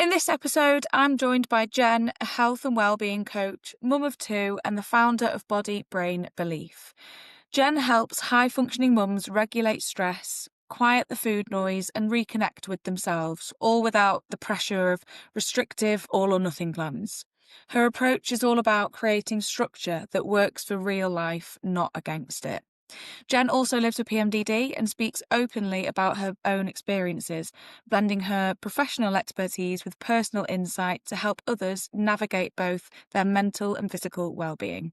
In this episode, I'm joined by Jen, a health and wellbeing coach, mum of two, and the founder of Body Brain Belief. Jen helps high-functioning mums regulate stress, quiet the food noise, and reconnect with themselves, all without the pressure of restrictive all-or-nothing plans. Her approach is all about creating structure that works for real life, not against it. Jen also lives with PMDD and speaks openly about her own experiences, blending her professional expertise with personal insight to help others navigate both their mental and physical well-being.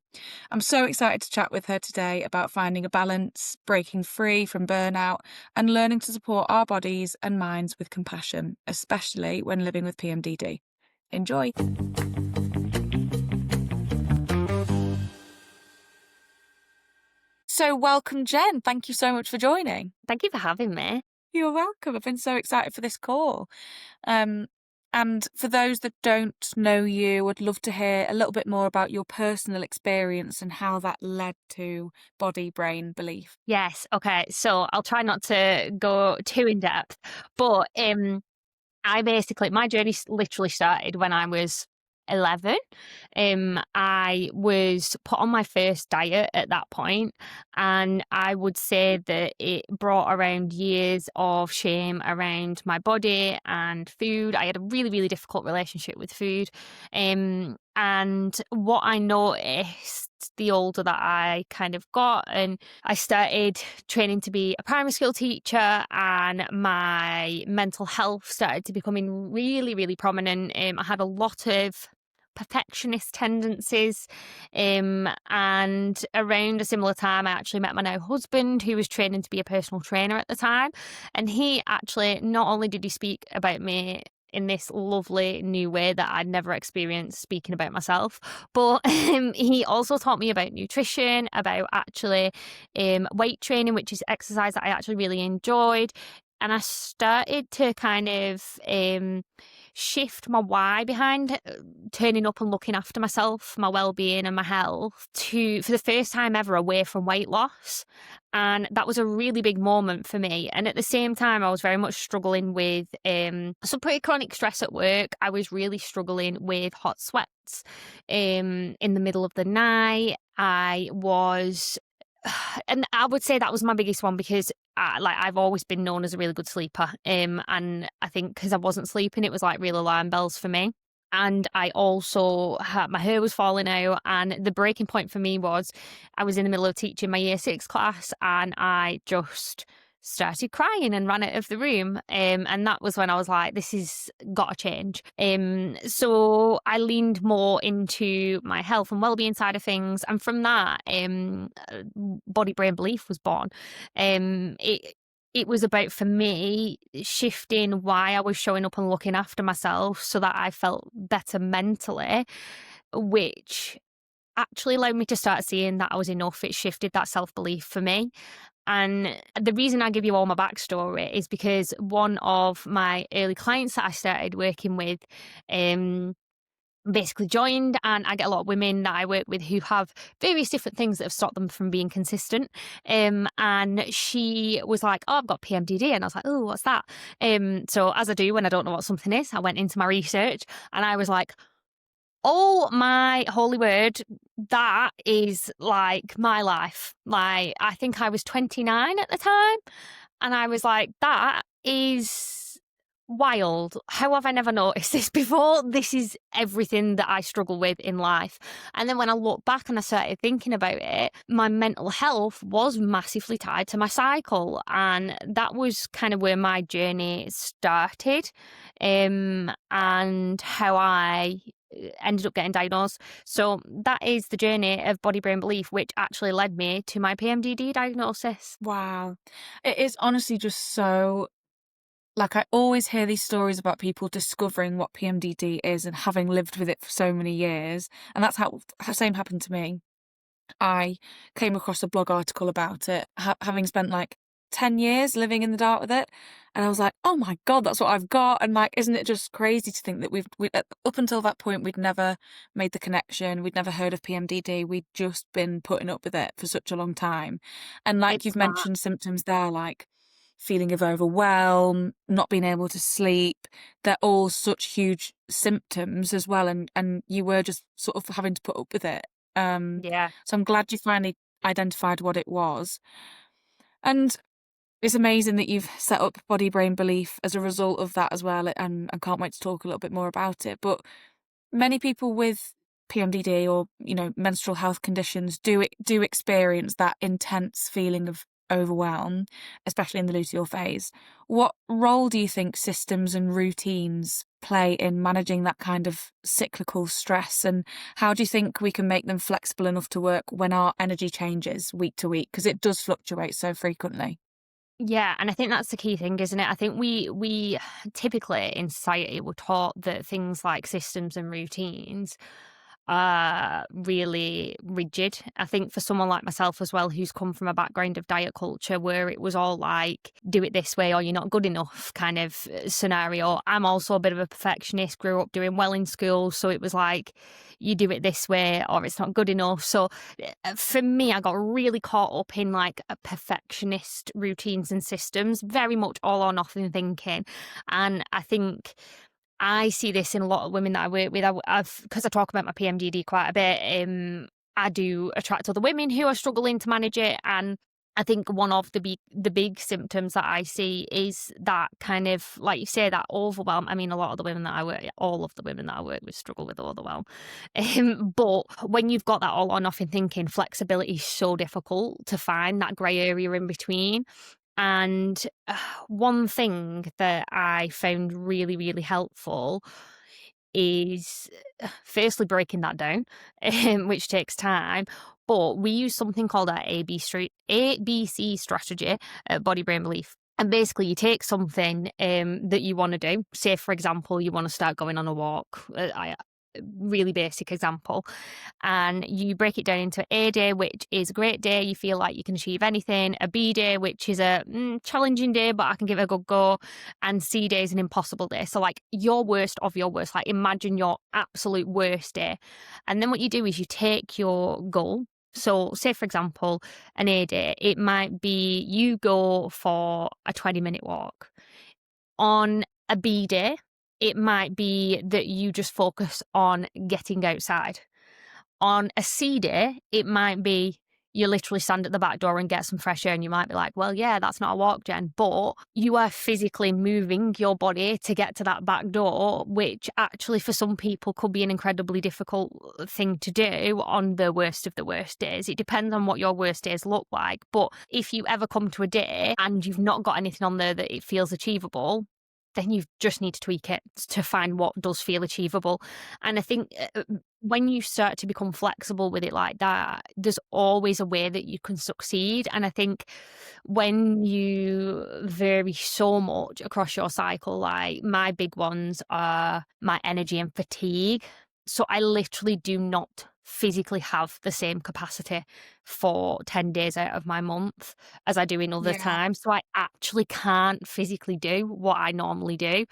I'm so excited to chat with her today about finding a balance, breaking free from burnout, and learning to support our bodies and minds with compassion, especially when living with PMDD. Enjoy. So welcome, Jen. Thank you so much for joining. Thank you for having me. You're welcome. I've been so excited for this call. And for those that don't know you, I'd love to hear a little bit more about your personal experience and how that led to Body Brain Belief. Yes. Okay. So I'll try not to go too in depth, but my journey literally started when I was 11. I was put on my first diet at that point, and I would say that it brought around years of shame around my body and food. I had a really, really difficult relationship with food. And what I noticed the older that I kind of got, and I started training to be a primary school teacher, and my mental health started to becoming really, really prominent. I had a lot of perfectionist tendencies, and around a similar time I actually met my now husband, who was training to be a personal trainer at the time, and he actually, not only did he speak about me in this lovely new way that I'd never experienced speaking about myself, but he also taught me about nutrition, about actually weight training, which is exercise that I actually really enjoyed. And I started to kind of shift my why behind turning up and looking after myself, my well-being and my health, for the first time ever, away from weight loss. And that was a really big moment for me. And at the same time, I was very much struggling with some pretty chronic stress at work. I was really struggling with hot sweats in the middle of the night. And I would say that was my biggest one, because I've always been known as a really good sleeper. And I think because I wasn't sleeping, it was like real alarm bells for me. And I also had, my hair was falling out, and the breaking point for me was I was in the middle of teaching my year 6 class, and I just started crying and ran out of the room. And that was when I was like, this has got to change. So I leaned more into my health and wellbeing side of things. And from that, Body Brain Belief was born. It was about, for me, shifting why I was showing up and looking after myself so that I felt better mentally, which actually allowed me to start seeing that I was enough. It shifted that self-belief for me. And the reason I give you all my backstory is because one of my early clients that I started working with basically joined, and I get a lot of women that I work with who have various different things that have stopped them from being consistent. And she was like, oh, I've got PMDD. And I was like, oh, what's that? So as I do when I don't know what something is, I went into my research, and I was like, oh my holy word, that is like my life. Like, I think I was 29 at the time, and I was like, that is wild. How have I never noticed this before? This is everything that I struggle with in life. And then when I look back and I started thinking about it, my mental health was massively tied to my cycle. And that was kind of where my journey started, and how I ended up getting diagnosed. So that is the journey of Body Brain Belief, which actually led me to my PMDD diagnosis. Wow. It is honestly just so, like, I always hear these stories about people discovering what PMDD is and having lived with it for so many years. And that's how same happened to me. I came across a blog article about it, having spent like 10 years living in the dark with it. And I was like, oh my God, that's what I've got. And like, isn't it just crazy to think that we up until that point, we'd never made the connection. We'd never heard of PMDD. We'd just been putting up with it for such a long time. And like It's you've that. mentioned symptoms there, like feeling of overwhelm, not being able to sleep. They're all such huge symptoms as well, and you were just sort of having to put up with it. Yeah. So I'm glad you finally identified what it was. And it's amazing that you've set up Body Brain Belief as a result of that as well, and I can't wait to talk a little bit more about it. But many people with PMDD or, menstrual health conditions do experience that intense feeling of overwhelm, especially in the luteal phase. What role do you think systems and routines play in managing that kind of cyclical stress, and how do you think we can make them flexible enough to work when our energy changes week to week, because it does fluctuate so frequently? Yeah, and I think that's the key thing, isn't it? I think we typically in society we're taught that things like systems and routines are really rigid. I think for someone like myself as well, who's come from a background of diet culture where it was all like, do it this way or you're not good enough kind of scenario. I'm also a bit of a perfectionist, grew up doing well in school. So it was like, you do it this way or it's not good enough. So for me, I got really caught up in like a perfectionist routines and systems, very much all or nothing thinking. And I think I see this in a lot of women that I work with. I've because I talk about my PMDD quite a bit. I do attract other women who are struggling to manage it, and I think one of the big symptoms that I see is that kind of like you say, that overwhelm. I mean, a lot of the women that I work, all of the women that I work with struggle with overwhelm. But when you've got that all or nothing thinking, flexibility is so difficult to find that grey area in between. And one thing that I found really, really helpful is firstly breaking that down, which takes time. But we use something called our ABC strategy at Body Brain Belief. And basically, you take something that you want to do. Say, for example, you want to start going on a walk. Really basic example, and you break it down into A day, which is a great day, you feel like you can achieve anything, a B day, which is a challenging day, but I can give it a good go, and C day is an impossible day. So like your worst of your worst, like imagine your absolute worst day. And then what you do is you take your goal. So say, for example, an A day, it might be you go for a 20-minute walk. On a B day, it might be that you just focus on getting outside. On a C day, it might be you literally stand at the back door and get some fresh air, and you might be like, well, yeah, that's not a walk, Jen, but you are physically moving your body to get to that back door, which actually for some people could be an incredibly difficult thing to do on the worst of the worst days. It depends on what your worst days look like. But if you ever come to a day and you've not got anything on there that it feels achievable, then you just need to tweak it to find what does feel achievable. And I think when you start to become flexible with it like that, there's always a way that you can succeed. And I think when you vary so much across your cycle, like my big ones are my energy and fatigue. So I literally do not physically have the same capacity for 10 days out of my month as I do in other Yeah. times. So I actually can't physically do what I normally do.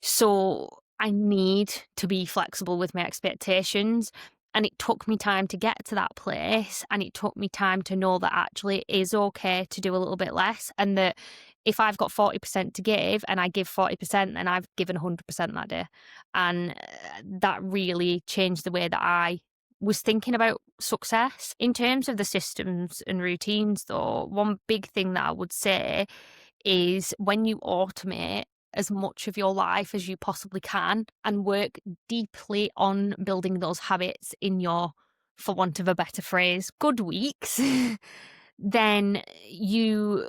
So I need to be flexible with my expectations. And it took me time to get to that place. And it took me time to know that actually it is okay to do a little bit less. And that if I've got 40% to give and I give 40%, then I've given 100% that day. And that really changed the way that I was thinking about success. In terms of the systems and routines, though, one big thing that I would say is when you automate as much of your life as you possibly can and work deeply on building those habits in your, for want of a better phrase, good weeks, then you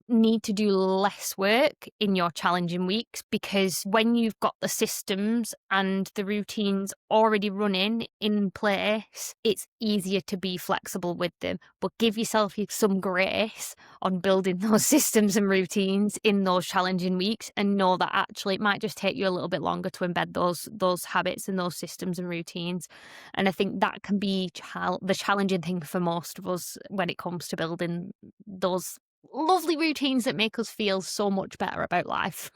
need to do less work in your challenging weeks, because when you've got the systems and the routines already running in place, it's easier to be flexible with them. But give yourself some grace on building those systems and routines in those challenging weeks, and know that actually it might just take you a little bit longer to embed those habits and those systems and routines. And I think that can be the challenging thing for most of us when it comes to building those lovely routines that make us feel so much better about life.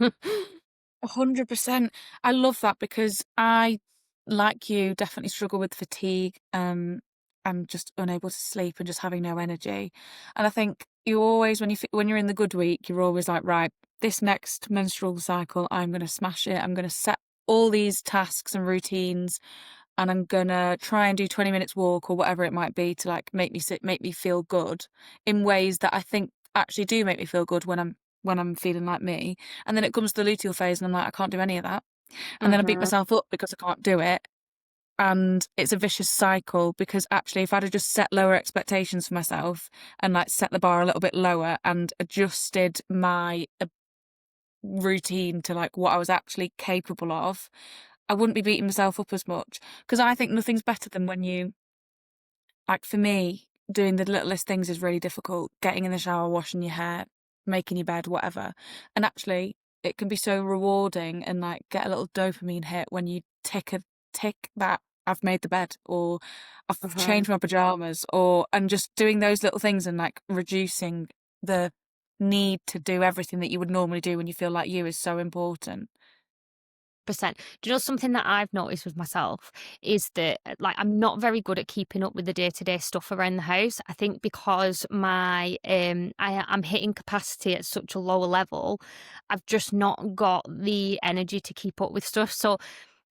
100%. I love that, because I, like you, definitely struggle with fatigue, and just unable to sleep and just having no energy. And I think, you always, when you're in the good week, you're always like, right, this next menstrual cycle, I'm going to smash it. I'm going to set all these tasks and routines, and I'm going to try and do 20 minutes walk or whatever it might be to like make me feel good in ways that I think actually do make me feel good when I'm feeling like me. And then it comes to the luteal phase and I'm like, I can't do any of that. And then I beat Mhm. myself up because I can't do it. And it's a vicious cycle, because actually if I'd have just set lower expectations for myself and like set the bar a little bit lower and adjusted my routine to like what I was actually capable of, I wouldn't be beating myself up as much. Because I think nothing's better than when you, like for me, doing the littlest things is really difficult. Getting in the shower, washing your hair, making your bed, whatever. And actually, it can be so rewarding and like get a little dopamine hit when you tick that I've made the bed, or I've Mhm. changed my pajamas, and just doing those little things and like reducing the need to do everything that you would normally do when you feel like you is so important. Percent. Do you know something that I've noticed with myself is that like I'm not very good at keeping up with the day-to-day stuff around the house. I think because I'm hitting capacity at such a lower level, I've just not got the energy to keep up with stuff. So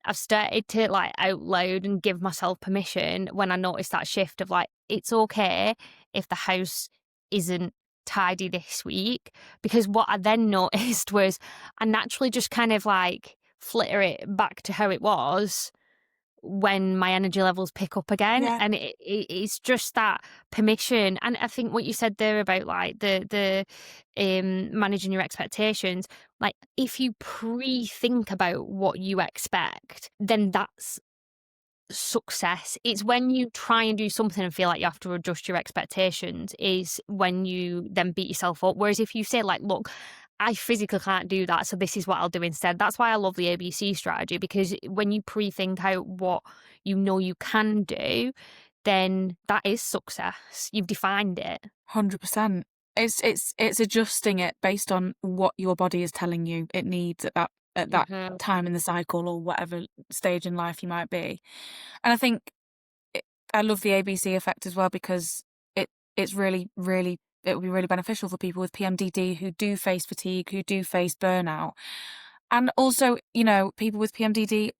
I've started to like out loud and give myself permission when I notice that shift of like, it's okay if the house isn't tidy this week. Because what I then noticed was I naturally just kind of like flitter it back to how it was when my energy levels pick up again. Yeah. And it's just that permission. And I think what you said there about like the managing your expectations, like if you pre-think about what you expect, then that's success. It's when you try and do something and feel like you have to adjust your expectations is when you then beat yourself up. Whereas if you say like, look, I physically can't do that, so this is what I'll do instead. That's why I love the ABC strategy, because when you pre-think out what you know you can do, then that is success. You've defined it. 100%. It's adjusting it based on what your body is telling you it needs at that Mhm. time in the cycle or whatever stage in life you might be. And I think it, I love the ABC effect as well, because it's really it will be really beneficial for people with PMDD who do face fatigue, who do face burnout. And also, people with PMDD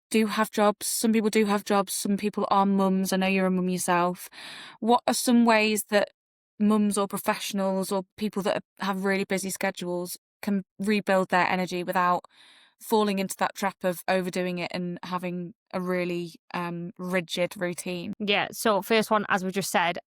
do have jobs. Some people do have jobs. Some people are mums. I know you're a mum yourself. What are some ways that mums or professionals or people that have really busy schedules can rebuild their energy without falling into that trap of overdoing it and having a really rigid routine? Yeah. So first one, as we just said,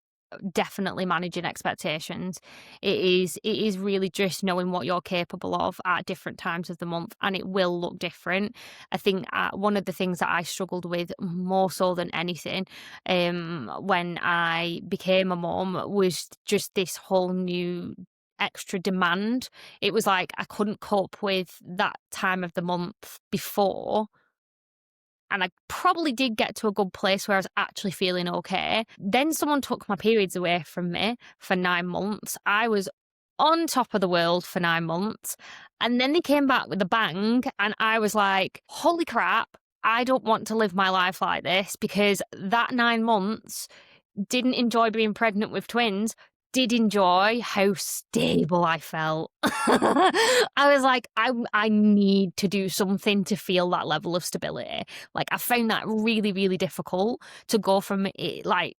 definitely managing expectations. It is really just knowing what you're capable of at different times of the month, and it will look different. I think one of the things that I struggled with more so than anything when I became a mom was just this whole new extra demand. It was like I couldn't cope with that time of the month before, and I probably did get to a good place where I was actually feeling okay. Then someone took my periods away from me for 9 months. I was on top of the world for 9 months. And then they came back with a bang, and I was like, holy crap, I don't want to live my life like this, because that 9 months didn't enjoy being pregnant with twins, did enjoy how stable I felt. I was like, I need to do something to feel that level of stability. Like, I found that really, really difficult to go from it, like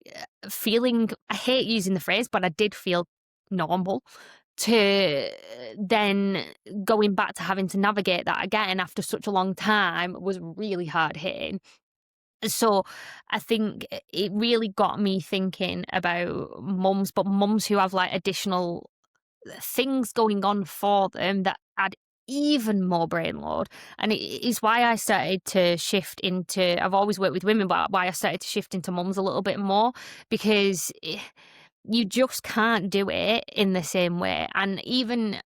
feeling, I hate using the phrase, but I did feel normal, to then going back to having to navigate that again after such a long time was really hard hitting. So I think it really got me thinking about mums, but mums who have like additional things going on for them that add even more brain load. And it is why I started to shift into, I've always worked with women, but why I started to shift into mums a little bit more, because you just can't do it in the same way. And even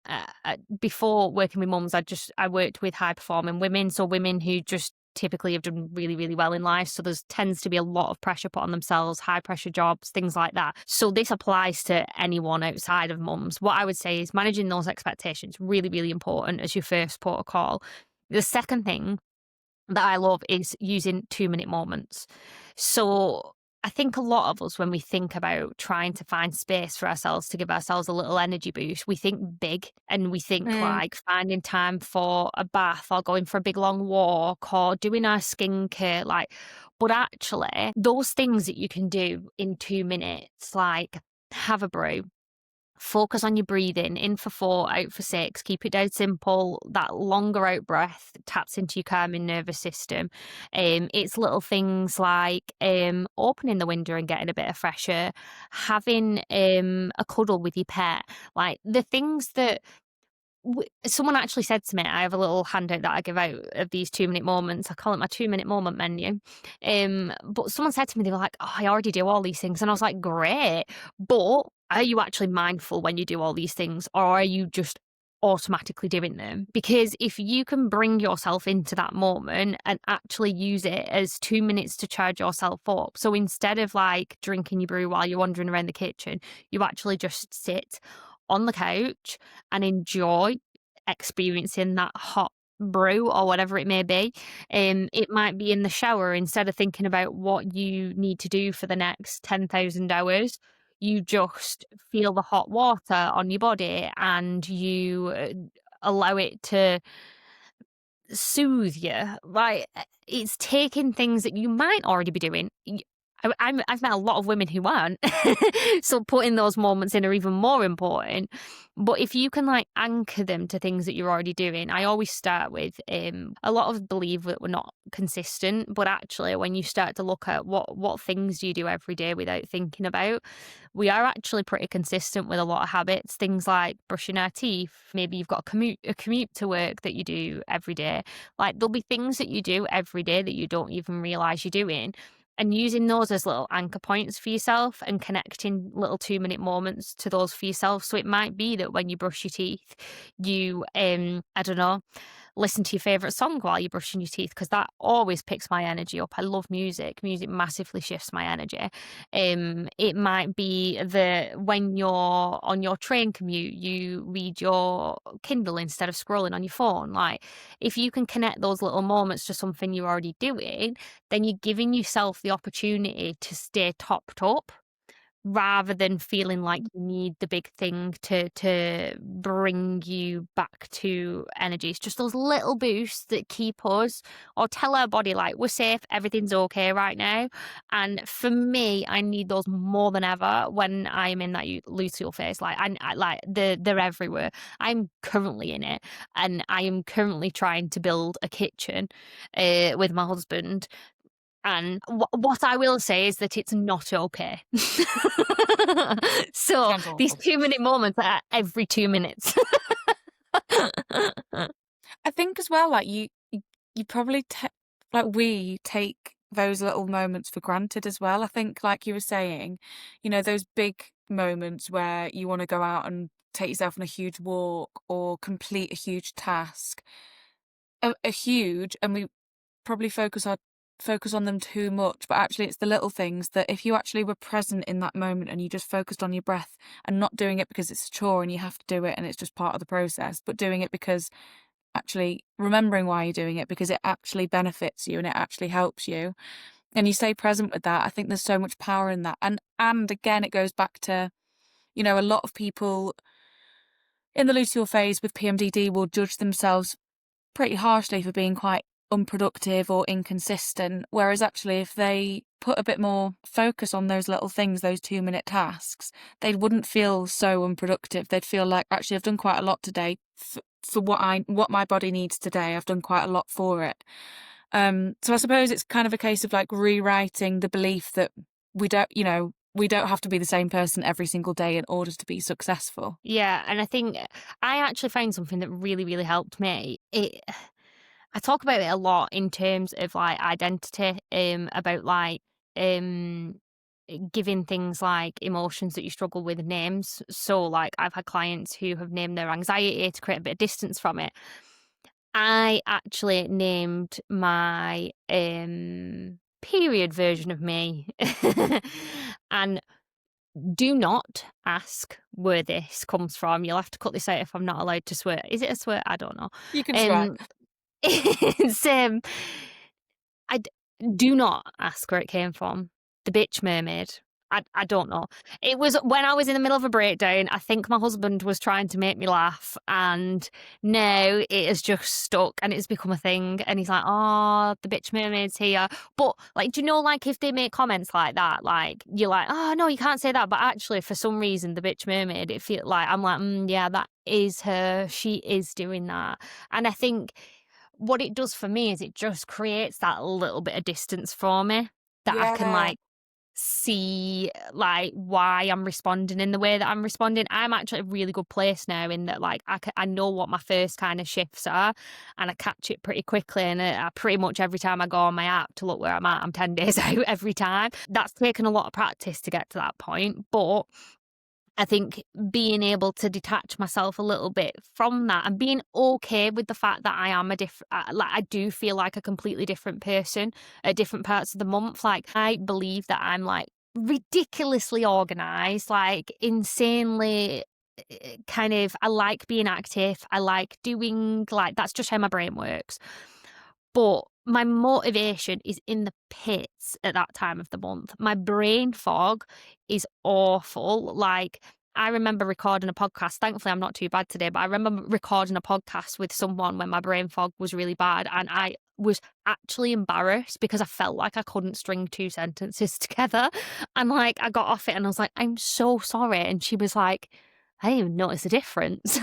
before working with mums, I worked with high performing women, so women who just typically have done really, really well in life. So there's tends to be a lot of pressure put on themselves, high pressure jobs, things like that. So this applies to anyone outside of mums. What I would say is managing those expectations, really, really important as your first protocol. The second thing that I love is using 2-minute moments. So I think a lot of us, when we think about trying to find space for ourselves to give ourselves a little energy boost, we think big and we think Mm. like finding time for a bath or going for a big long walk or doing our skincare. Like, but actually, those things that you can do in 2 minutes, like have a brew, focus on your breathing, in for 4, out for 6, keep it dead simple. That longer out breath taps into your calming nervous system. It's little things like opening the window and getting a bit of fresh air, having a cuddle with your pet, like the things that someone actually said to me, I have a little handout that I give out of these 2-minute moments. I call it my 2-minute moment menu. But someone said to me, they were like, "Oh, I already do all these things." And I was like, "Great. But are you actually mindful when you do all these things, or are you just automatically doing them?" Because if you can bring yourself into that moment and actually use it as 2 minutes to charge yourself up. So instead of like drinking your brew while you're wandering around the kitchen, you actually just sit on the couch and enjoy experiencing that hot brew or whatever it may be. It might be in the shower. Instead of thinking about what you need to do for the next 10,000 hours, you just feel the hot water on your body and you allow it to soothe you. Like, it's taking things that you might already be doing. I've met a lot of women who aren't. So putting those moments in are even more important. But if you can like anchor them to things that you're already doing, I always start with a lot of us believe that we're not consistent, but actually when you start to look at what things do you do every day without thinking about, we are actually pretty consistent with a lot of habits. Things like brushing our teeth. Maybe you've got a commute to work that you do every day. Like there'll be things that you do every day that you don't even realize you're doing, and using those as little anchor points for yourself and connecting little 2-minute moments to those for yourself. So it might be that when you brush your teeth, you, I don't know, listen to your favorite song while you're brushing your teeth, because that always picks my energy up. I love music. Music massively shifts my energy. It might be that when you're on your train commute, you read your Kindle instead of scrolling on your phone. Like, if you can connect those little moments to something you're already doing, then you're giving yourself the opportunity to stay topped up, rather than feeling like you need the big thing to bring you back to energy. It's just those little boosts that keep us, or tell our body like we're safe, everything's okay right now. And for me, I need those more than ever when I'm in that luteal phase. Like I like they're everywhere. I'm currently in it, and I am currently trying to build a kitchen with my husband, and what I will say is that it's not okay. So Sounds these awful. 2-minute moments are every 2 minutes. I think as well, like you probably like we take those little moments for granted as well. I think, like you were saying, those big moments where you want to go out and take yourself on a huge walk or complete a huge task, are huge, and we probably focus on them too much. But actually, it's the little things that if you actually were present in that moment and you just focused on your breath and not doing it because it's a chore and you have to do it and it's just part of the process, but doing it because actually remembering why you're doing it, because it actually benefits you and it actually helps you, and you stay present with that. I think there's so much power in that. And again, it goes back to, a lot of people in the luteal phase with PMDD will judge themselves pretty harshly for being quite unproductive or inconsistent. Whereas actually, if they put a bit more focus on those little things, those 2-minute tasks, they wouldn't feel so unproductive. They'd feel like, actually, I've done quite a lot today for what my body needs today. I've done quite a lot for it. So I suppose it's kind of a case of like rewriting the belief that we don't have to be the same person every single day in order to be successful. Yeah, and I think I actually found something that really, really helped me. I talk about it a lot in terms of like identity, about like um giving things like emotions that you struggle with names. So like I've had clients who have named their anxiety to create a bit of distance from it. I actually named my period version of me. And do not ask where this comes from. You'll have to cut this out if I'm not allowed to swear. Is it a swear? I don't know. You can swear. Um it's I do not ask where it came from. The bitch mermaid. I don't know. It was when I was in the middle of a breakdown. I think my husband was trying to make me laugh, and now it has just stuck and it's become a thing. And he's like, "Oh, the bitch mermaid's here." But like, do you know, like if they make comments like that, like you're like, "Oh no, you can't say that." But actually, for some reason, the bitch mermaid, it feels like I'm like, yeah, that is her. She is doing that, and I think what it does for me is it just creates that little bit of distance for me that I can Yeah. like see like why I'm responding in the way that I'm responding. I'm actually at a really good place now in that like I know what my first kind of shifts are, and I catch it pretty quickly, and I pretty much every time I go on my app to look where I'm at, I'm 10 days out every time. That's taken a lot of practice to get to that point, but I think being able to detach myself a little bit from that and being okay with the fact that I am a different, like I do feel like a completely different person at different parts of the month. Like I believe that I'm like ridiculously organized, like insanely kind of, I like being active. I like doing like, that's just how my brain works. But my motivation is in the pits at that time of the month. My brain fog is awful. Like, I remember recording a podcast. Thankfully, I'm not too bad today, but I remember recording a podcast with someone when my brain fog was really bad. And I was actually embarrassed because I felt like I couldn't string two sentences together. And like, I got off it and I was like, I'm so sorry. And she was like, I didn't even notice the difference.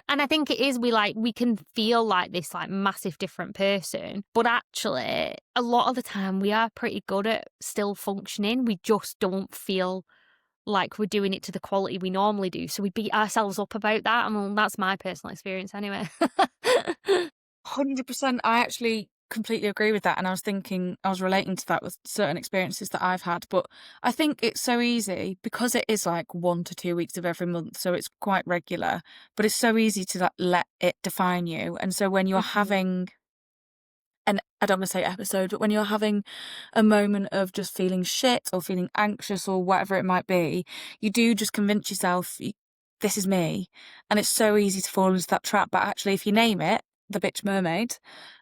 And I think it is, we can feel like this like massive different person, but actually a lot of the time we are pretty good at still functioning. We just don't feel like we're doing it to the quality we normally do. So we beat ourselves up about that. I mean, that's my personal experience anyway. 100%. I actually completely agree with that. And I was relating to that with certain experiences that I've had. But I think it's so easy because it is like 1 to 2 weeks of every month. So it's quite regular, but it's so easy to let it define you. And so when you're Mhm. having I don't want to say episode, but when you're having a moment of just feeling shit or feeling anxious or whatever it might be, you do just convince yourself, this is me. And it's so easy to fall into that trap. But actually, if you name it, the bitch mermaid,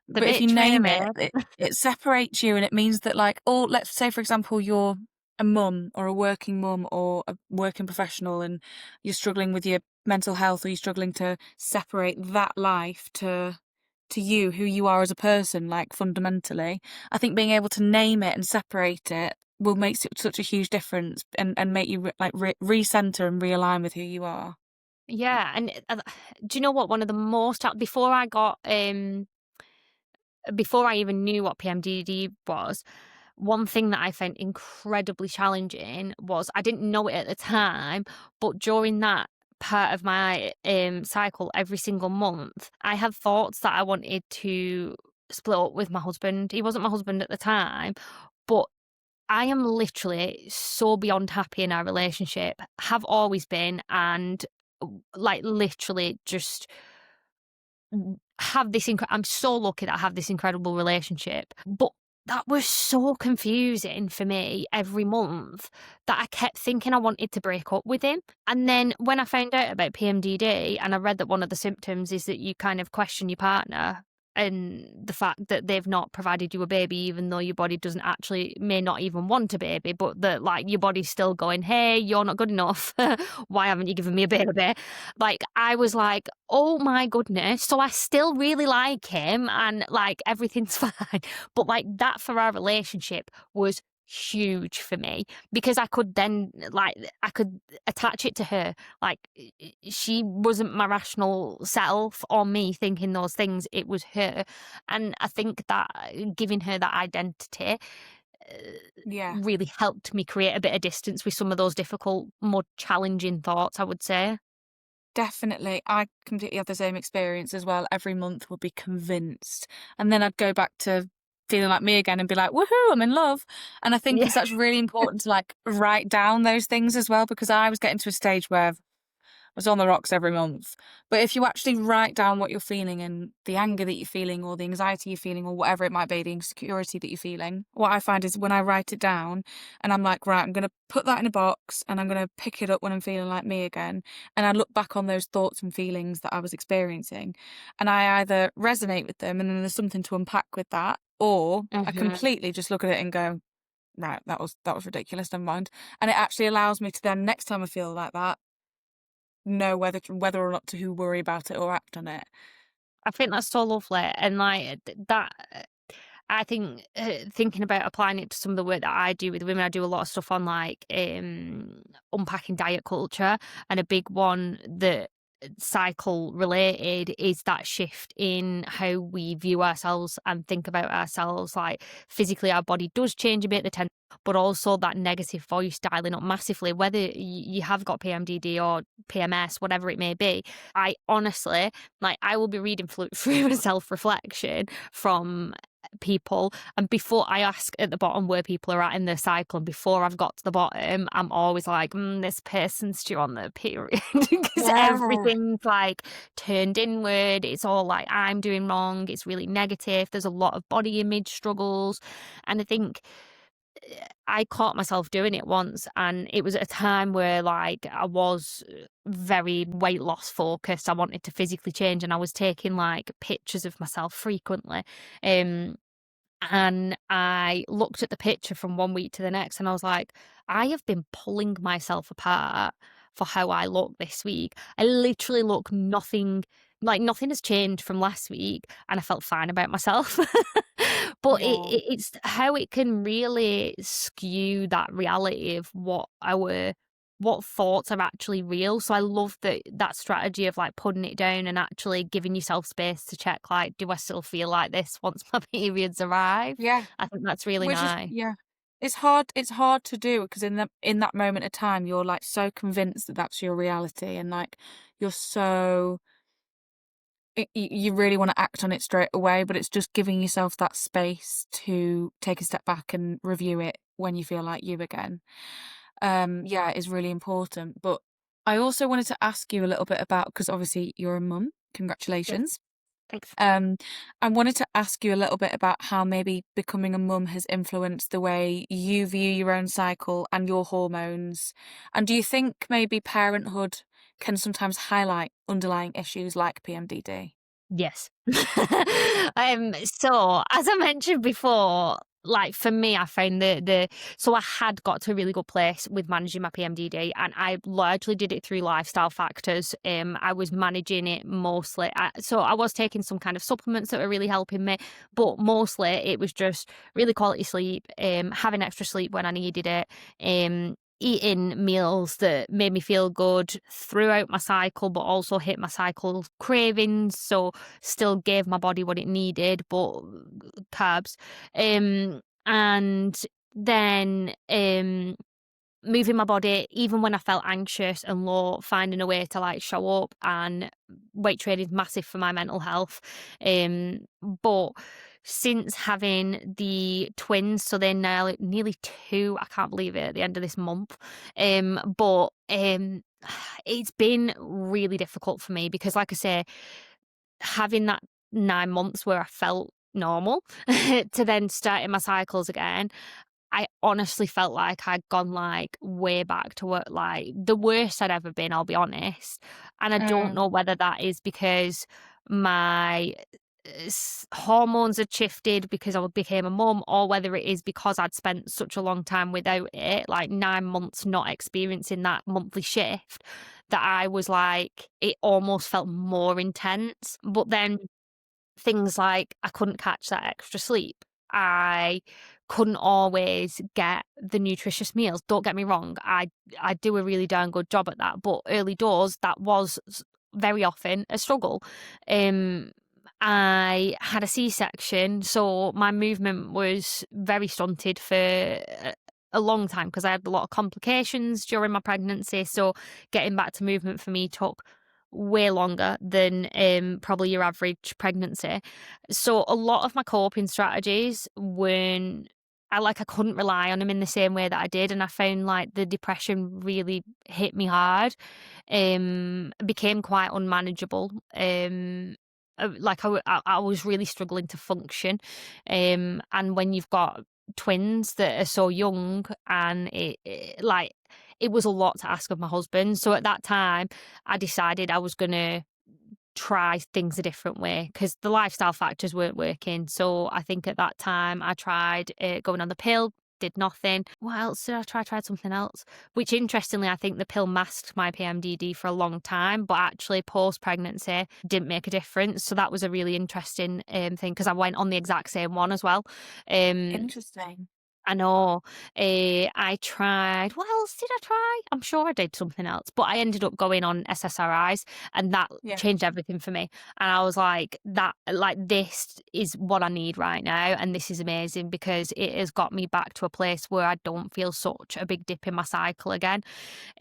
The but if you bitch name it, mermaid. it separates you and it means that, like, or let's say, for example, you're a mum or a working mum or a working professional and you're struggling with your mental health or you're struggling to separate that life to you, who you are as a person, like fundamentally. I think being able to name it and separate it will make such a huge difference and make you recenter and realign with who you are. Yeah. And do you know what? One of the most, before I got, before I even knew what PMDD was, one thing that I found incredibly challenging was I didn't know it at the time, but during that part of my cycle every single month, I had thoughts that I wanted to split up with my husband. He wasn't my husband at the time, but I am literally so beyond happy in our relationship, have always been, and like literally just have this I'm so lucky that I have this incredible relationship. But that was so confusing for me every month that I kept thinking I wanted to break up with him. And then when I found out about PMDD and I read that one of the symptoms is that you kind of question your partner and the fact that they've not provided you a baby, even though your body doesn't actually, may not even want a baby, but that like your body's still going, hey, you're not good enough. Why haven't you given me a baby? Like, I was like, oh my goodness. So I still really like him and like everything's fine. But like that for our relationship was huge for me because I could then like I could attach it to her. Like she wasn't my rational self or me thinking those things, it was her. And I think that giving her that identity Yeah. really helped me create a bit of distance with some of those difficult, more challenging thoughts, I would say. Definitely. I completely have the same experience as well. Every month would be convinced. And then I'd go back to feeling like me again and be like, woohoo, I'm in love. And I think Yeah. it's that's really important to like write down those things as well, because I was getting to a stage where was on the rocks every month. But if you actually write down what you're feeling and the anger that you're feeling or the anxiety you're feeling or whatever it might be, the insecurity that you're feeling, what I find is when I write it down and I'm like, right, I'm going to put that in a box and I'm going to pick it up when I'm feeling like me again. And I look back on those thoughts and feelings that I was experiencing and I either resonate with them and then there's something to unpack with that, or I Mhm. completely just look at it and go, right, that was ridiculous, never mind. And it actually allows me to then, next time I feel like that, know whether or not to worry about it or act on it. I think that's so lovely, and like that. I think thinking about applying it to some of the work that I do with women, I do a lot of stuff on like unpacking diet culture, and a big one that cycle related is that shift in how we view ourselves and think about ourselves. Like physically, our body does change a bit, but also that negative voice dialing up massively. Whether you have got PMDD or PMS, whatever it may be, I honestly like I will be reading through a self reflection from people, and before I ask at the bottom where people are at in their cycle, and before I've got to the bottom, I'm always like, this person's due on their period because Yeah. everything's like turned inward. It's all like I'm doing wrong. It's really negative. There's a lot of body image struggles, and I think I caught myself doing it once, and it was at a time where like I was very weight loss focused. I wanted to physically change, and I was taking like pictures of myself frequently. Um, and I looked at the picture from one week to the next, and I was like, I have been pulling myself apart for how I look this week. I literally look nothing like nothing has changed from last week, and I felt fine about myself. But Yeah. it's how it can really skew that reality of what thoughts are actually real. So I love that strategy of like putting it down and actually giving yourself space to check like, do I still feel like this once my periods arrive? Yeah. I think that's really Which is, nice. yeah. It's hard to do because in that moment of time, you're, like, so convinced that that's your reality and, like, you're so you really wanna act on it straight away, but it's just giving yourself that space to take a step back and review it when you feel like you again. Yeah, is really important, but I also wanted to ask you a little bit about because obviously you're a mum, Yes, congratulations. thanks. Um, I wanted to ask you a little bit about how maybe becoming a mum has influenced the way you view your own cycle and your hormones. And do you think maybe parenthood can sometimes highlight underlying issues like PMDD? Yes. So as I mentioned before, like for me, I found so I had got to a really good place with managing my PMDD, and I largely did it through lifestyle factors. I was managing it mostly. So I was taking some kind of supplements that were really helping me, but mostly it was just really quality sleep, having extra sleep when I needed it, eating meals that made me feel good throughout my cycle, but also hit my cycle cravings. So still gave my body what it needed, but carbs. And then moving my body, even when I felt anxious and low, finding a way to like show up, and weight training is massive for my mental health. But since having the twins, so they're now nearly 2, I can't believe it at the end of this month. But it's been really difficult for me because, like I say, having that 9 months where I felt normal to then starting my cycles again, I honestly felt like I'd gone, like, way back to what like, the worst I'd ever been, I'll be honest, and I don't Mm, know whether that is because my hormones had shifted because I became a mum, or whether it is because I'd spent such a long time without it, like 9 months not experiencing that monthly shift, that I was like, it almost felt more intense. But then things like I couldn't catch that extra sleep. I couldn't always get the nutritious meals. Don't get me wrong, I do a really darn good job at that, but early doors that was very often a struggle. Um I had a C-section, so my movement was very stunted for a long time because I had a lot of complications during my pregnancy. So getting back to movement for me took way longer than probably your average pregnancy. So a lot of my coping strategies weren't I couldn't rely on them in the same way that I did, and I found like the depression really hit me hard. Became quite unmanageable. I was really struggling to function. And when you've got twins that are so young, and it was a lot to ask of my husband. So at that time, I decided I was gonna try things a different way because the lifestyle factors weren't working. So I think at that time I tried going on the pill. did nothing. What else did I try? I tried something else, which interestingly, I think the pill masked my PMDD for a long time, but actually post-pregnancy didn't make a difference. So that was a really interesting thing, because I went on the exact same one as well. Um, Interesting. I know. I tried. What else did I try? I'm sure I did something else, but I ended up going on SSRIs, and that Yeah. changed everything for me. And I was like, this is what I need right now, and this is amazing because it has got me back to a place where I don't feel such a big dip in my cycle again.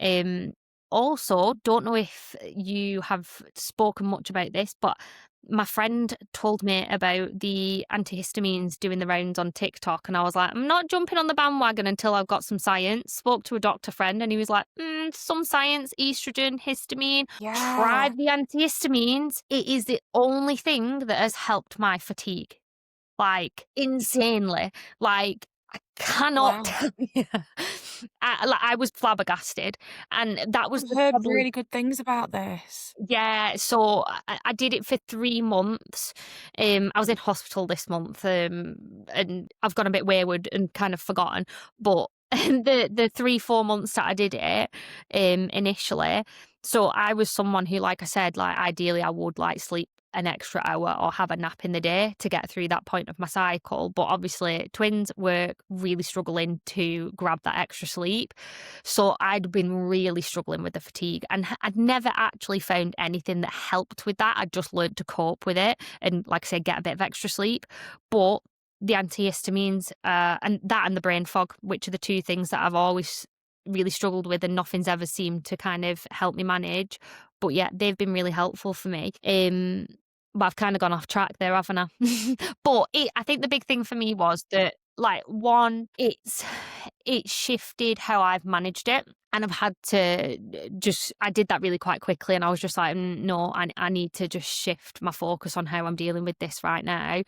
Um, Also, don't know if you have spoken much about this, but my friend told me about the antihistamines doing the rounds on TikTok, and I was like, I'm not jumping on the bandwagon until I've got some science. Spoke to a doctor friend, and he was like, some science, estrogen, histamine. Yeah. Tried the antihistamines. It is the only thing that has helped my fatigue, like insanely. Like, I cannot Wow. tell you. I was flabbergasted, and that was I've the heard probably really good things about this. yeah, so I did it for 3 months. I was in hospital this month, and I've gone a bit wayward and kind of forgotten. But the 3-4 months that I did it, initially, so I was someone who, like I said, like ideally I would like sleep an extra hour or have a nap in the day to get through that point of my cycle. But obviously, twins were really struggling to grab that extra sleep. So I'd been really struggling with the fatigue, and I'd never actually found anything that helped with that. I'd just learned to cope with it and, like I said, get a bit of extra sleep. But the antihistamines, and the brain fog, which are the two things that I've always really struggled with, and nothing's ever seemed to kind of help me manage. But yeah, they've been really helpful for me. But I've kind of gone off track there, haven't I? I think the big thing for me was that, like, one, it shifted how I've managed it. And I've had to I did that really quite quickly. And I was just like, no, I need to just shift my focus on how I'm dealing with this right now.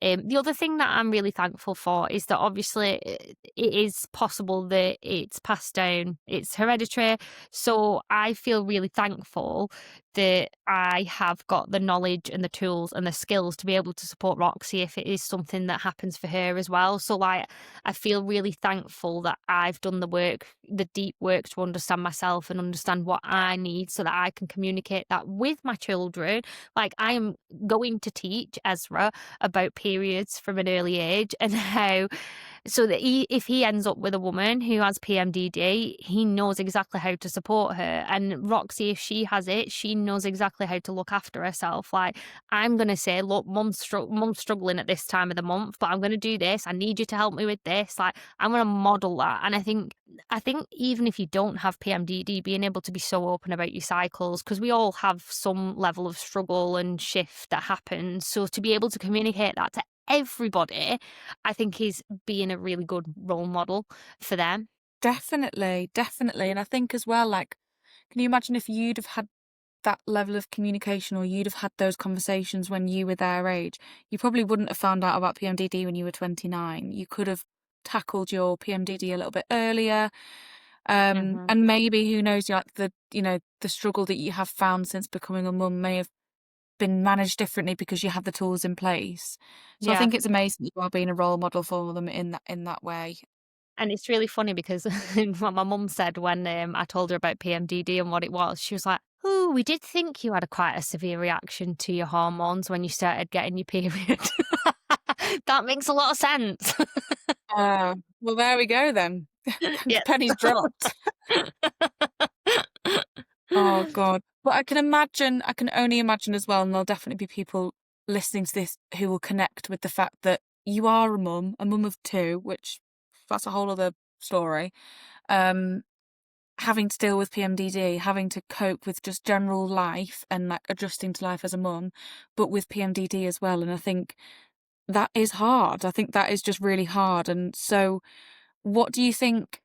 The other thing that I'm really thankful for is that obviously it is possible that it's passed down, it's hereditary. So I feel really thankful that I have got the knowledge and the tools and the skills to be able to support Roxy if it is something that happens for her as well. So, like, I feel really thankful that I've done the work, the deep work, to understand myself and understand what I need so that I can communicate that with my children. Like, I am going to teach Ezra about periods from an early age, and how so that if he ends up with a woman who has PMDD, he knows exactly how to support her. And Roxy, if she has it, she knows exactly how to look after herself. Like, I'm going to say, look, mum's struggling at this time of the month, but I'm going to do this. I need you to help me with this. Like, I'm going to model that. And I think even if you don't have PMDD, being able to be so open about your cycles, because we all have some level of struggle and shift that happens. So to be able to communicate that to everybody, I think, is being a really good role model for them. Definitely, definitely. And I think as well, like, can you imagine if you'd have had that level of communication, or you'd have had those conversations when you were their age? You probably wouldn't have found out about PMDD when you were 29. You could have tackled your PMDD a little bit earlier. Mhm. And maybe, who knows, like the struggle that you have found since becoming a mum may have been managed differently because you have the tools in place. So I Yeah. think it's amazing that you are being a role model for them in that way. And it's really funny because what my mum said when I told her about PMDD and what it was, she was like, "Oh, we did think you had quite a severe reaction to your hormones when you started getting your period." That makes a lot of sense. Well, there we go then. The Yeah. penny's dropped. Oh God. But I can only imagine as well, and there'll definitely be people listening to this who will connect with the fact that you are a mum of two, which that's a whole other story. Um, Having to deal with PMDD, having to cope with just general life and like adjusting to life as a mum, but with PMDD as well. And I think that is hard. I think that is just really hard. And so, what do you think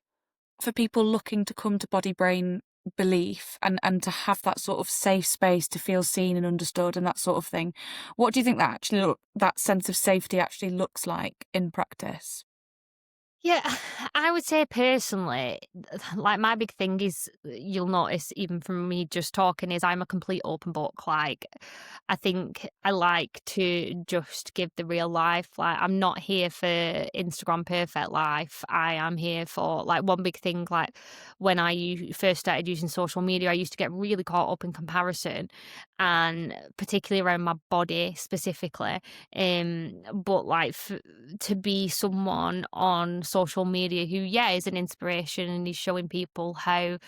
for people looking to come to body brain belief, and to have that sort of safe space to feel seen and understood and that sort of thing? What do you think that that sense of safety actually looks like in practice? Yeah, I would say personally, like my big thing is you'll notice even from me just talking is I'm a complete open book. Like I think I like to just give the real life. Like I'm not here for Instagram perfect life. I am here for like one big thing. Like when first started using social media, I used to get really caught up in comparison, and particularly around my body specifically. But like to be someone on social media who, yeah, is an inspiration and is showing people how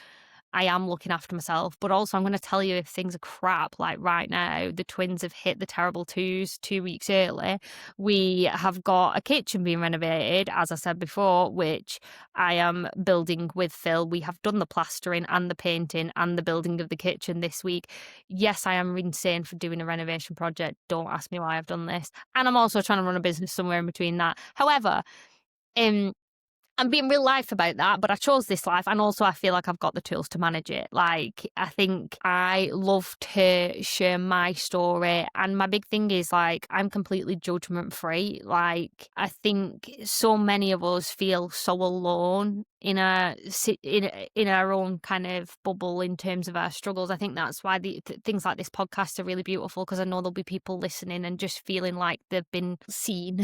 I am looking after myself, but also I'm going to tell you if things are crap. Like right now, the twins have hit the terrible twos 2 weeks early. We have got a kitchen being renovated, as I said before, which I am building with Phil. We have done the plastering and the painting and the building of the kitchen this week. Yes, I am insane for doing a renovation project. Don't ask me why I've done this. And I'm also trying to run a business somewhere in between that. However, um, I'm being real life about that, but I chose this life and also I feel like I've got the tools to manage it. Like I think I love to share my story and my big thing is like I'm completely judgment free. Like I think so many of us feel so alone in our own kind of bubble in terms of our struggles. I think that's why things like this podcast are really beautiful because I know there'll be people listening and just feeling like they've been seen.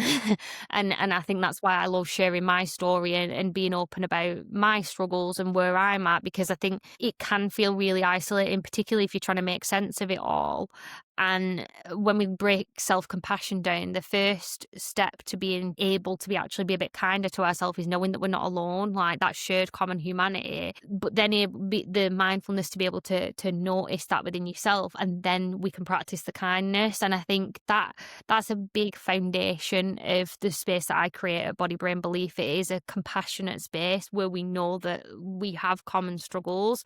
And I think that's why I love sharing my story and being open about my struggles and where I'm at because I think it can feel really isolating, particularly if you're trying to make sense of it all. And when we break self compassion down, the first step to being able to actually be a bit kinder to ourselves is knowing that we're not alone, like that shared common humanity. But then the mindfulness to be able to notice that within yourself, and then we can practice the kindness. And I think that's a big foundation of the space that I create at Body Brain Belief. It is a compassionate space where we know that we have common struggles.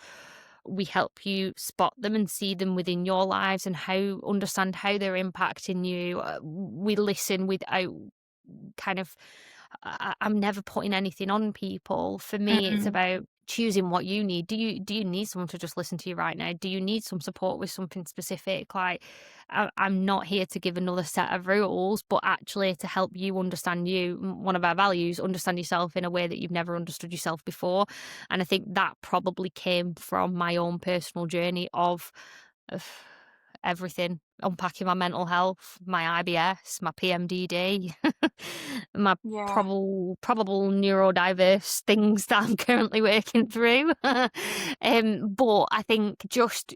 We help you spot them and see them within your lives and understand how they're impacting you. We listen without kind of I'm never putting anything on people. For me, it's Mm. about choosing what you need. Do you need someone to just listen to you right now? Do you need some support with something specific? Like I'm not here to give another set of rules, but actually to help you understand you. One of our values, understand yourself in a way that you've never understood yourself before. And I think that probably came from my own personal journey of everything, unpacking my mental health, my IBS, my PMDD, my Yeah. probable neurodiverse things that I'm currently working through. But I think just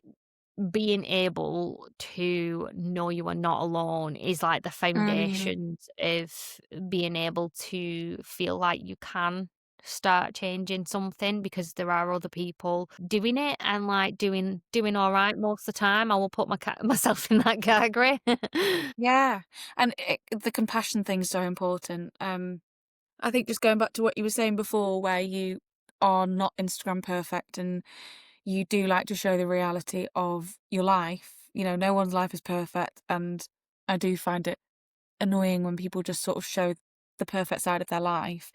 being able to know you are not alone is like the Mm. foundations of being able to feel like you can start changing something because there are other people doing it and like doing all right most of the time. I will put myself in that category. Yeah, and the compassion thing's so important. I think just going back to what you were saying before, where you are not Instagram perfect and you do like to show the reality of your life. You know, no one's life is perfect, and I do find it annoying when people just sort of show the perfect side of their life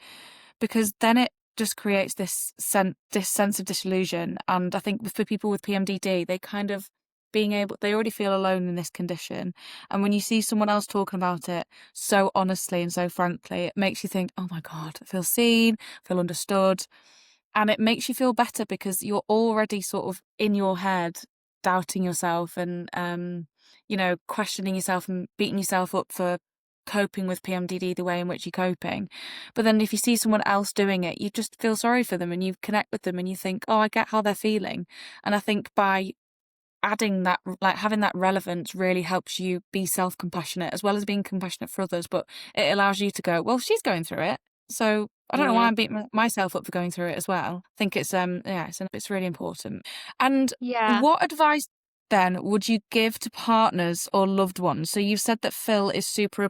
because then it just creates this sense of disillusion. And I think for people with PMDD, they kind of they already feel alone in this condition. And when you see someone else talking about it so honestly and so frankly, it makes you think, oh my God, I feel seen, I feel understood. And it makes you feel better because you're already sort of in your head doubting yourself and, questioning yourself and beating yourself up for coping with PMDD the way in which you're coping. But then if you see someone else doing it, you just feel sorry for them and you connect with them and you think, oh, I get how they're feeling. And I think by adding that, like having that relevance really helps you be self-compassionate as well as being compassionate for others. But it allows you to go, well, she's going through it. So I don't know why Yeah. I'm beating myself up for going through it as well. I think it's yeah, it's really important. And Yeah. what advice then would you give to partners or loved ones? So you've said that Phil is super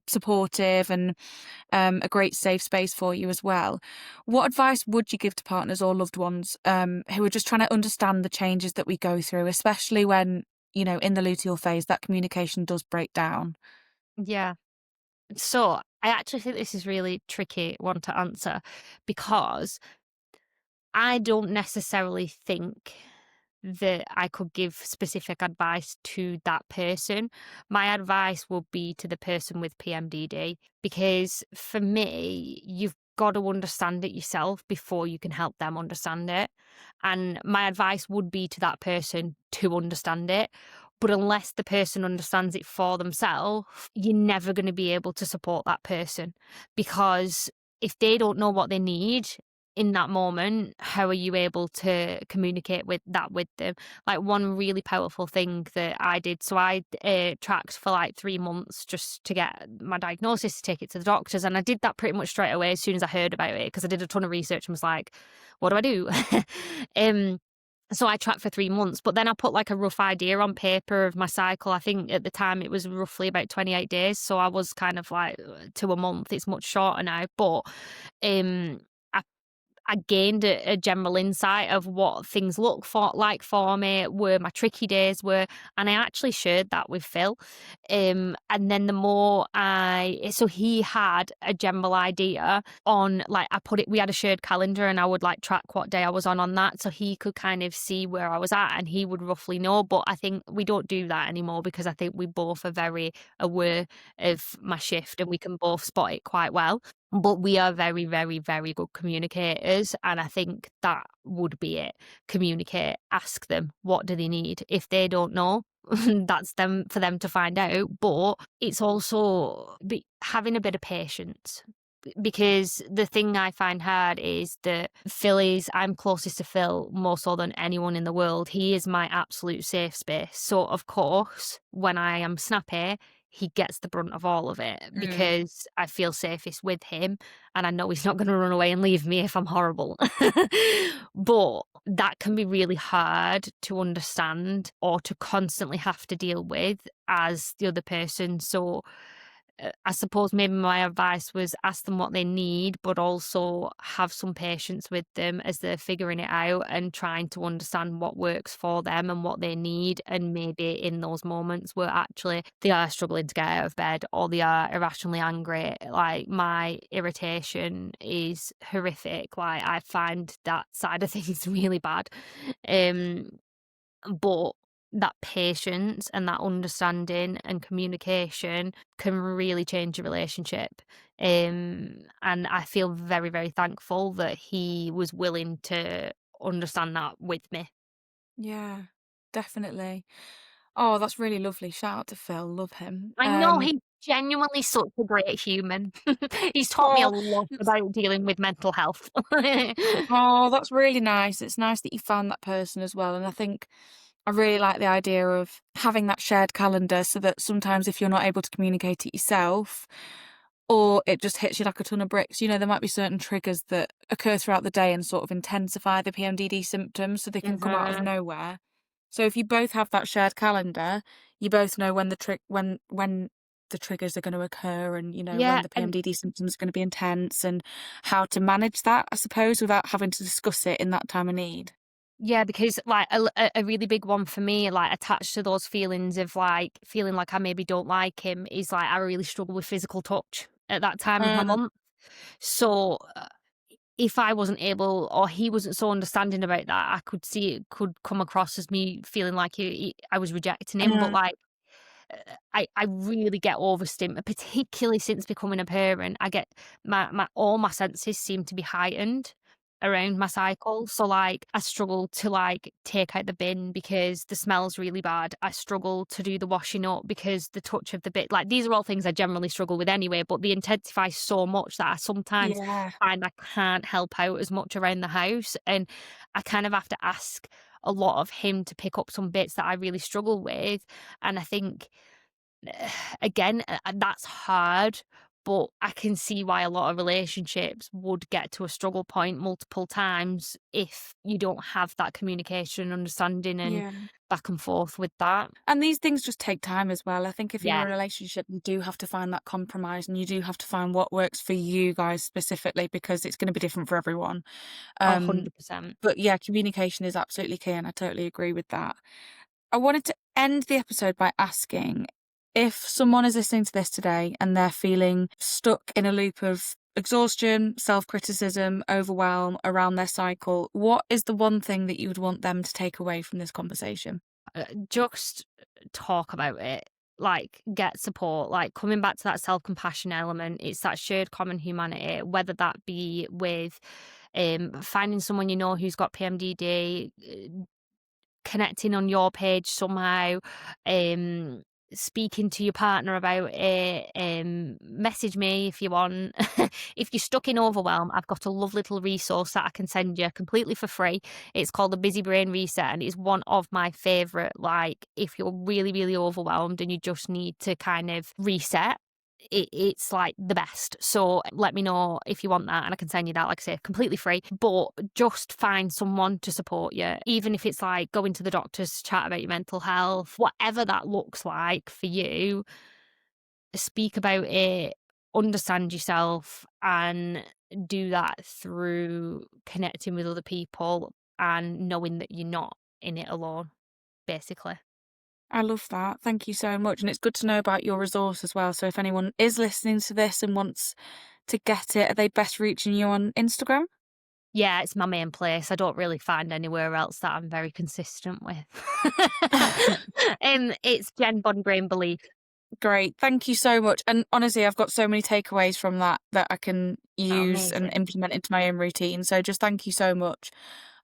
supportive and a great safe space for you as well. What advice would you give to partners or loved ones who are just trying to understand the changes that we go through, especially when, in the luteal phase, that communication does break down? Yeah. So I actually think this is really tricky one to answer because I don't necessarily think that I could give specific advice to that person. My advice would be to the person with PMDD, because for me, you've got to understand it yourself before you can help them understand it. And my advice would be to that person to understand it. But unless the person understands it for themselves, you're never going to be able to support that person, because if they don't know what they need in that moment, how are you able to communicate with them? Like, one really powerful thing that I did, so I tracked for like 3 months just to get my diagnosis, to take it to the doctors, and I did that pretty much straight away as soon as I heard about it, because I did a ton of research and was like, what do I do? um, so I tracked for 3 months, but then I put like a rough idea on paper of my cycle. I think at the time it was roughly about 28 days. So I was kind of like to a month. It's much shorter now, but um, I I gained a general insight of what things look for like for me, where my tricky days were, and I actually shared that with Phil. And then the more so he had a general idea on, like, I put it, we had a shared calendar, and I would like track what day I was on that, so he could kind of see where I was at, and he would roughly know. But I think we don't do that anymore, because I think we both are very aware of my shift, and we can both spot it quite well. But we are very, very, very good communicators, and I think that would be it. Communicate, ask them, what do they need? If they don't know, that's them for them to find out. But it's also having a bit of patience. Because the thing I find hard is that I'm closest to Phil more so than anyone in the world. He is my absolute safe space. So, of course, when I am snappy, he gets the brunt of all of it, Mm. because I feel safest with him, and I know he's not going to run away and leave me if I'm horrible. But that can be really hard to understand or to constantly have to deal with as the other person. So I suppose maybe my advice was ask them what they need, but also have some patience with them as they're figuring it out and trying to understand what works for them and what they need. And maybe in those moments where actually they are struggling to get out of bed, or they are irrationally angry, like my irritation is horrific. Like, I find that side of things really bad. Um, but that patience and that understanding and communication can really change a relationship. And I feel very, very thankful that he was willing to understand that with me. Yeah, definitely. Oh, that's really lovely. Shout out to Phil. Love him. I know, he's genuinely such a great human. He's taught me a Oh, lot that's about dealing with mental health. oh, that's really nice. It's nice that you found that person as well. And I think I really like the idea of having that shared calendar, so that sometimes if you're not able to communicate it yourself, or it just hits you like a ton of bricks, there might be certain triggers that occur throughout the day and sort of intensify the PMDD symptoms, so they can come out of Mhm. nowhere. So if you both have that shared calendar, you both know when when the triggers are going to occur, and Yeah, when the and PMDD symptoms are going to be intense, and how to manage that, I suppose, without having to discuss it in that time of need. yeah, because like a really big one for me, like attached to those feelings of like feeling like I maybe don't like him, is like I really struggle with physical touch at that time of my Uh, month. So if I wasn't able, or he wasn't so understanding about that, I could see it could come across as me feeling like I was rejecting him. But uh, like I really get overstimulated, particularly since becoming a parent. I get my all my senses seem to be heightened around my cycle. So like I struggle to like take out the bin because the smell's really bad. I struggle to do the washing up because the touch of the bit, like, these are all things I generally struggle with anyway, but they intensify so much that I sometimes yeah. find I can't help out as much around the house. And I kind of have to ask a lot of him to pick up some bits that I really struggle with. And I think again, that's hard, but I can see why a lot of relationships would get to a struggle point multiple times if you don't have that communication, understanding, and Yeah. back and forth with that. And these things just take time as well. I think if you're in Yeah, a relationship, you do have to find that compromise, and you do have to find what works for you guys specifically, because it's going to be different for everyone. Um, 100%. but yeah, communication is absolutely key, and I totally agree with that. I wanted to end the episode by asking, if someone is listening to this today and they're feeling stuck in a loop of exhaustion, self-criticism, overwhelm around their cycle, what is the one thing that you would want them to take away from this conversation? Just talk about it. Like, get support. Like, coming back to that self-compassion element, it's that shared common humanity, whether that be with finding someone you know who's got PMDD, connecting on your page somehow, speaking to your partner about it, message me if you want. If you're stuck in overwhelm, I've got a lovely little resource that I can send you completely for free. It's called the Busy Brain Reset, and it's one of my favorite. Like, if you're really, really overwhelmed and you just need to kind of reset, it's like the best. So let me know if you want that, and I can send you that, like I say, completely free. But just find someone to support you, even if it's like going to the doctors to chat about your mental health, whatever that looks like for you. Speak about it, understand yourself, and do that through connecting with other people and knowing that you're not in it alone, basically. I love that. Thank you so much. And it's good to know about your resource as well. So if anyone is listening to this and wants to get it, are they best reaching you on Instagram? Yeah, it's my main place. I don't really find anywhere else that I'm very consistent with. It's Jen Body Brain Belief. Great. Thank you so much. And honestly, I've got so many takeaways from that I can Oh, use and amazing. implement into my own routine. So just thank you so much.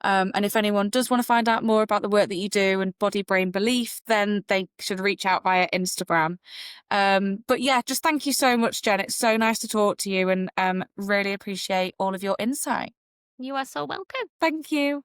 And if anyone does want to find out more about the work that you do and body brain belief, then they should reach out via Instagram. But yeah, just thank you so much, Jen. It's so nice to talk to you and really appreciate all of your insight. You are so welcome. Thank you.